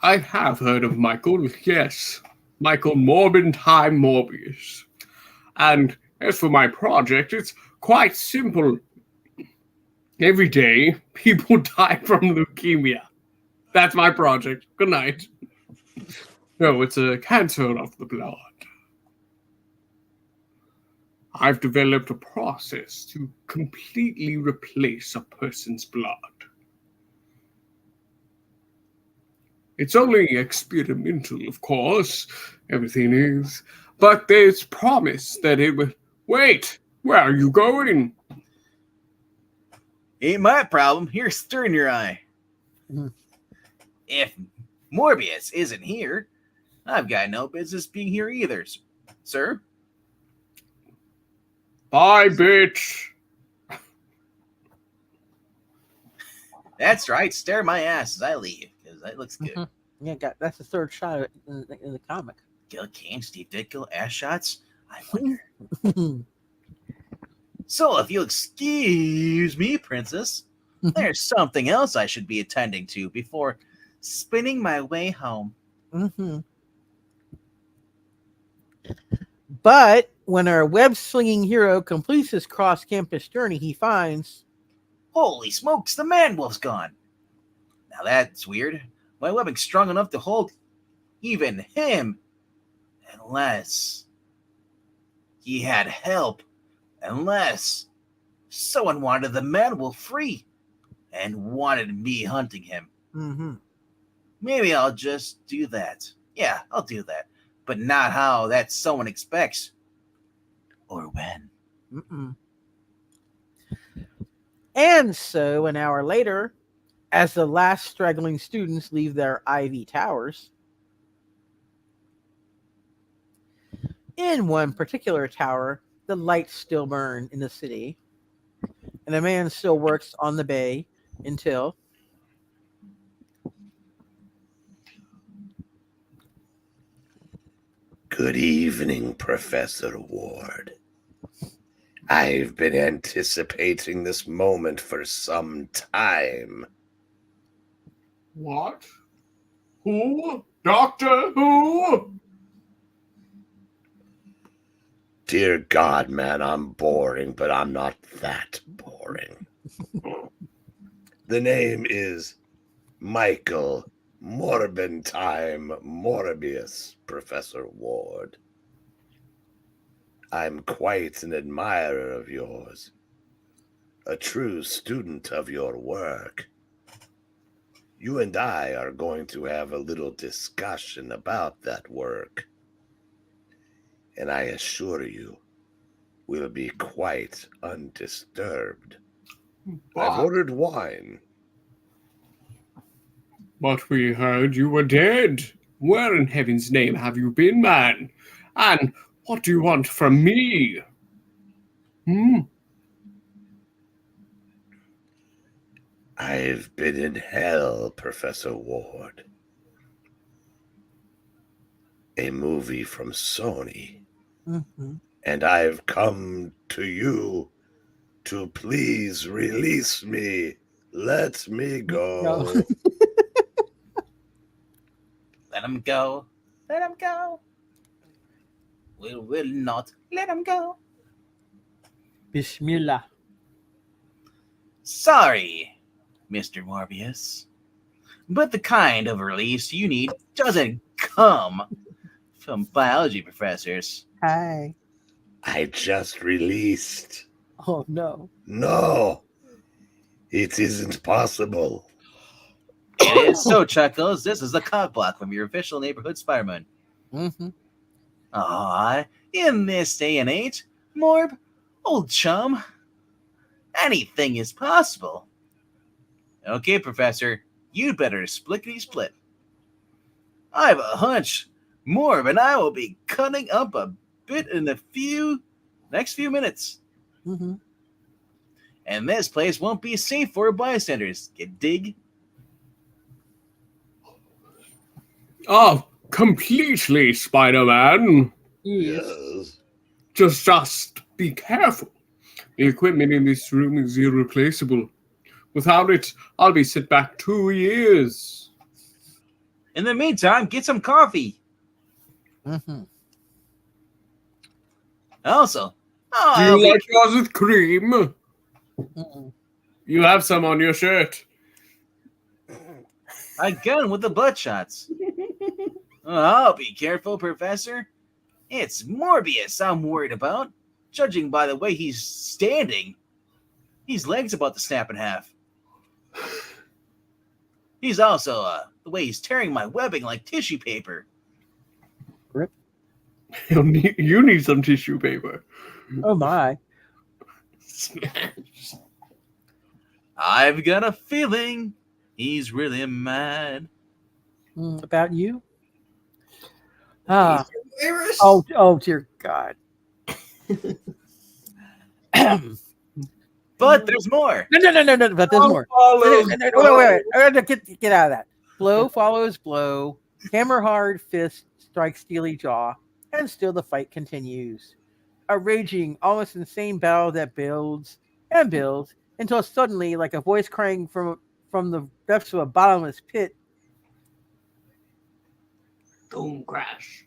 I have heard of Michael, yes. Michael Morbin Time Morbius. And as for my project, it's quite simple. Every day, people die from leukemia. That's my project. Good night. No, it's a cancer of the blood. I've developed a process to completely replace a person's blood. It's only experimental, of course. Everything is. But there's promise that it would... Wait! Where are you going? Ain't my problem. Here's stir in your eye. Mm-hmm. If Morbius isn't here, I've got no business being here either, sir. Bye, bitch. That's right. Stare my ass as I leave, because that looks good. Mm-hmm. Yeah, that's the third shot in the comic. Gil Kane, Steve Ditko, ass shots? I wonder. So, if you'll excuse me, princess, there's something else I should be attending to before spinning my way home. Mm-hmm. But when our web-slinging hero completes his cross-campus journey, he finds... Holy smokes, the man-wolf's gone. Now that's weird. My webbing's strong enough to hold even him. Unless he had help. Unless someone wanted the man-wolf free and wanted me hunting him. Mm-hmm. Maybe I'll just do that. Yeah, I'll do that. But not how that someone expects. Or when. Mm-mm. And so, an hour later, as the last straggling students leave their ivy towers, in one particular tower, the lights still burn in the city, and the man still works on the bay until Good evening, Professor Ward. I've been anticipating this moment for some time. What? Who? Doctor Who? Dear God, man, I'm boring, but I'm not that boring. The name is Michael Morbentime Morbius, Professor Ward. I'm quite an admirer of yours, a true student of your work. You and I are going to have a little discussion about that work, and I assure you, we'll be quite undisturbed. I've ordered wine. But we heard you were dead. Where in heaven's name have you been, man? And what do you want from me? I've been in hell, Professor Ward. A movie from Sony. And I've come to you to please release me. Let me go. Let him go. Let him go. We will not let him go. Bismillah. Sorry, Mr. Morbius, but the kind of release you need doesn't come from biology professors. Hi. I just released. Oh no. No, it isn't possible. It is so, Chuckles. This is the cock block from your official neighborhood Spider-Man. Aw, in this day and age, Morb, old chum, anything is possible. Okay, Professor, you'd better splickety-split. I have a hunch Morb and I will be cutting up a bit in the next few minutes. And this place won't be safe for bystanders. Get dig? Oh, completely, Spider-Man. Yes. Just be careful. The equipment in this room is irreplaceable. Without it, I'll be set back 2 years. In the meantime, get some coffee. Also, do you like yours with cream? You have some on your shirt. Again with the butt shots. Oh, be careful, Professor. It's Morbius I'm worried about. Judging by the way he's standing, his leg's about to snap in half. He's also the way he's tearing my webbing like tissue paper. Rip. You need some tissue paper. Oh my. Smash. I've got a feeling he's really mad. About you? Oh dear God. But there's more. No, but there's more. Wait. Get out of that. Blow follows blow. Hammer hard fist strikes steely jaw. And still the fight continues. A raging, almost insane battle that builds and builds until suddenly, like a voice crying from the depths of a bottomless pit. Boom crash.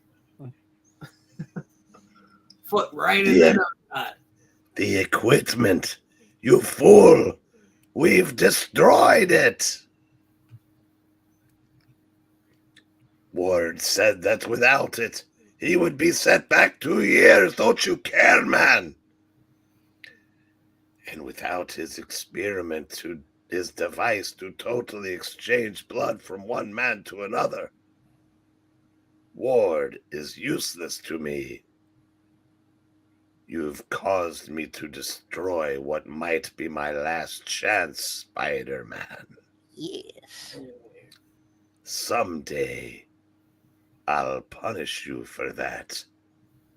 Foot right in the nut. The equipment. You fool! We've destroyed it! Ward said that without it, he would be set back 2 years. Don't you care, man? And without his experiment his device to totally exchange blood from one man to another, Ward is useless to me. You've caused me to destroy what might be my last chance, Spider-Man. Yes. Someday, I'll punish you for that.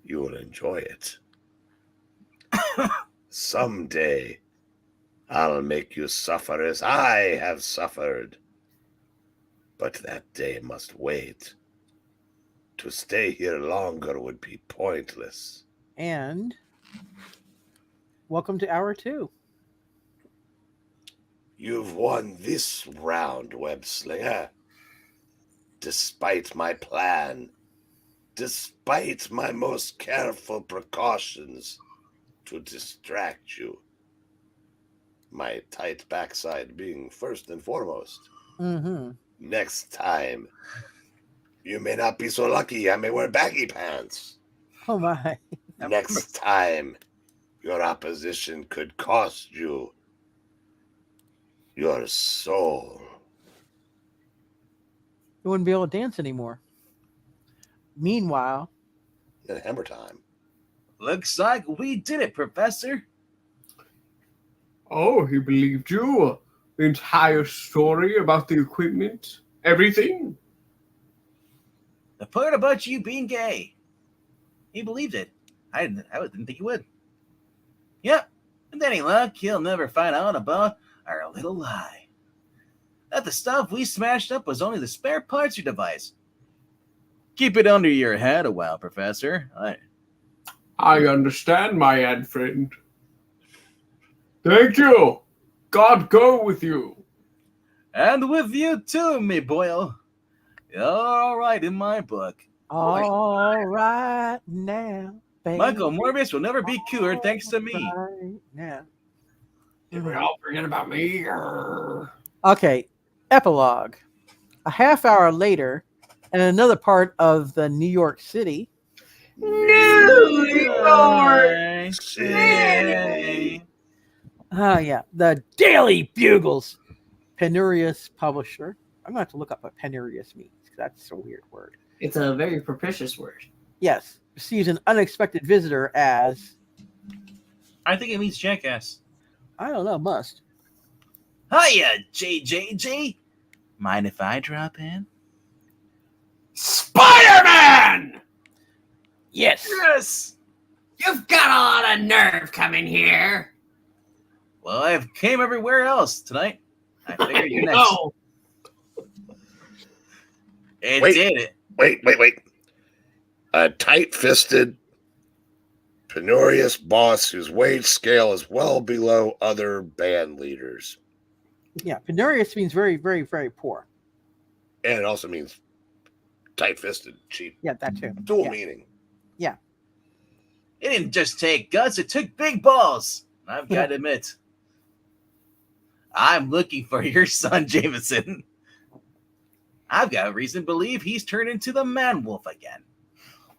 You'll enjoy it. Someday, I'll make you suffer as I have suffered. But that day must wait. To stay here longer would be pointless. And welcome to hour 2. You've won this round, Webslinger. Despite my plan, despite my most careful precautions to distract you. My tight backside being first and foremost. Mm-hmm. Next time, you may not be so lucky. I may wear baggy pants. Oh my. Next time, your opposition could cost you your soul. You wouldn't be able to dance anymore. Meanwhile, In hammer time. Looks like we did it, Professor. Oh, he believed you? The entire story about the equipment? Everything? The part about you being gay. He believed it. I didn't think he would. Yep. And any luck, he'll never find out about our little lie. That the stuff we smashed up was only the spare parts you device. Keep it under your head a while, Professor. I understand, my ad friend. Thank you. God go with you. And with you too, me boyo. You're all right in my book. all right now, baby. Michael Morbius will never be cured thanks to me. Right now. Did we all forget about me? Okay, epilogue. A half hour later, in another part of the New York City. New York City. Yeah, the Daily Bugle's penurious publisher. I'm going to have to look up what penurious means, because that's a weird word. It's a very propitious word. Yes, receives an unexpected visitor as... I think it means jackass. I don't know, must. Hiya, JJJ. Mind if I drop in? Spider-Man! Yes. Yes. You've got a lot of nerve coming here. Well, I've came everywhere else tonight. I figured you're next. No. It Wait. did it. Wait. A tight-fisted, penurious boss whose wage scale is well below other band leaders. Yeah, penurious means very, very, very poor. And it also means tight-fisted, cheap. Yeah, that too. Dual Yeah. meaning. It didn't just take guts, it took big balls. I've got to admit. I'm looking for your son, Jameson. I've got a reason to believe he's turned into the man wolf again.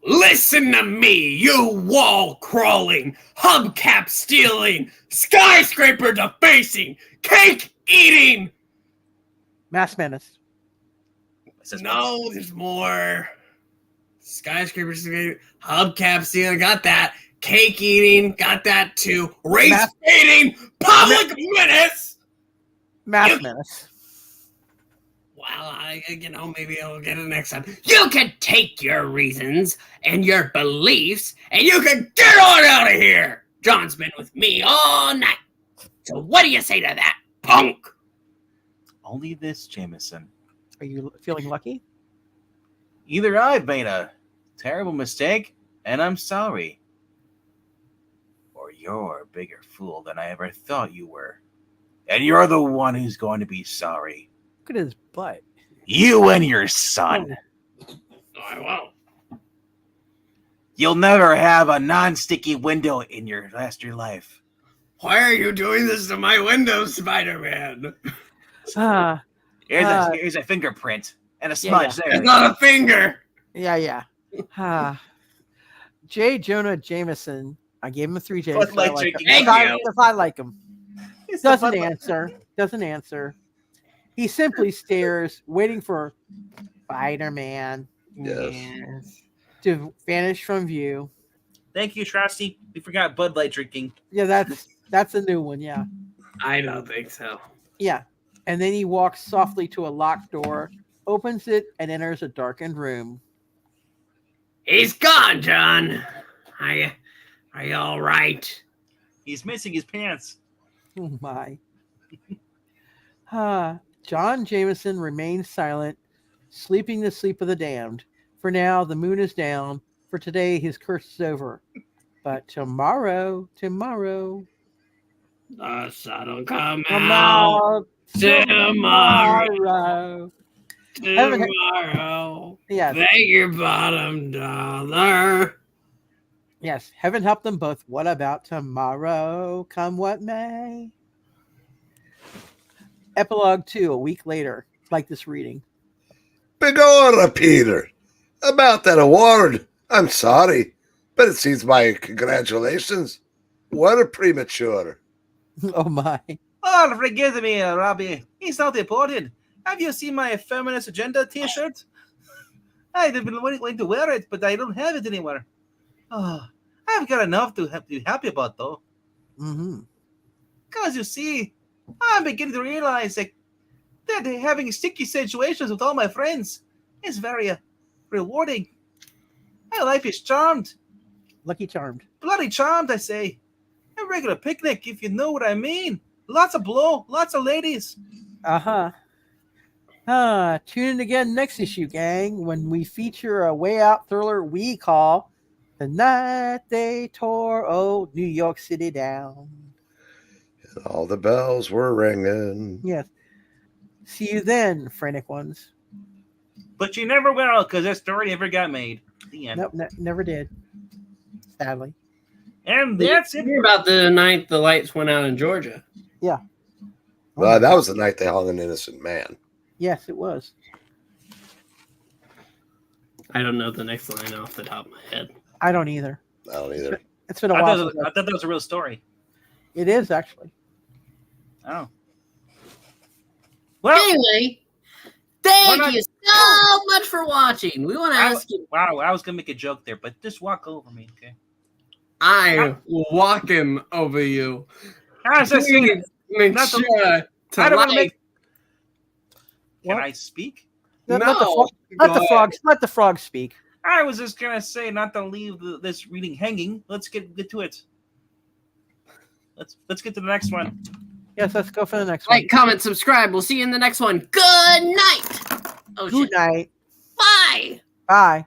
Listen to me, you wall-crawling, hubcap-stealing, skyscraper-defacing, cake-eating! Mass Menace. No, there's more. Skyscrapers, hubcap-stealing, got that. Cake-eating, got that too. Race-baiting, public menace! Mass Menace. Well, maybe I'll get it next time. You can take your reasons and your beliefs, and you can get on out of here. John's been with me all night. So what do you say to that, punk? Only this, Jameson. Are you feeling lucky? Either I've made a terrible mistake, and I'm sorry. Or you're a bigger fool than I ever thought you were. And you're the one who's going to be sorry. Look at his butt. You and your son. I won't. You'll never have a non-sticky window in your life. Why are you doing this to my window, Spider-Man? Here's a fingerprint and a smudge there. It's not a finger. Yeah. J. Jonah Jameson. I gave him a 3 J's. Bud Light If drinking. Thank I- you. if I like him. It's the Doesn't Bud Light- answer. He simply stares, waiting for Spider-Man Yes. to vanish from view. Thank you, Trusty. We forgot Bud Light drinking. Yeah, that's a new one. Yeah. I don't think so. Yeah. And then he walks softly to a locked door, opens it, and enters a darkened room. He's gone, John. Are you all right? He's missing his pants. Oh my. John Jameson remains silent, sleeping the sleep of the damned. For now, the moon is down. For today, his curse is over. But tomorrow. The sun will come Come out out tomorrow. tomorrow. Tomorrow. Yes. Beg your bottom dollar. Yes, heaven help them both. What about tomorrow? Come what may. Epilogue 2, a week later. Like this reading. Begorra, Peter. About that award, I'm sorry, but it seems my congratulations were premature. Oh my. Oh, forgive me, Robbie. It's not important. Have you seen my feminist agenda T-shirt? I've been waiting to wear it, but I don't have it anymore. Oh, I've got enough to be happy about, though. Mm-hmm. Because you see, I'm beginning to realize that having sticky situations with all my friends is very rewarding. My life is charmed. Lucky Charmed. Bloody charmed, I say. A regular picnic, if you know what I mean. Lots of blow, lots of ladies. Uh-huh. Tune in again next issue, gang, when we feature a way out thriller we call The Night They Tore Old New York City Down. And all the bells were ringing. Yes. See you then, frantic ones. But you never will, because that story never got made. The end. Nope, never did. Sadly. And that's it. Hear about the night the lights went out in Georgia. Yeah. Well, that was the night they hung an innocent man. Yes, it was. I don't know the next line off the top of my head. I don't either. I don't either. It's been a I while. thought that was a real story. It is, actually. Oh. Well, Anyway, thank you so much for watching. We want to ask you. Wow, I was going to make a joke there, but just walk over me, okay? I'm walking over you. I was just saying, Make Not the- sure to I don't want to like. make... Can What? I speak? Let No, the frogs. Let the frogs speak. I was just going to say not to leave this reading hanging. Let's get to it. Let's get to the next one. Yes, let's go for the next one. Like, comment, subscribe. We'll see you in the next one. Good night. Oh, Good shit. night. Bye. Bye.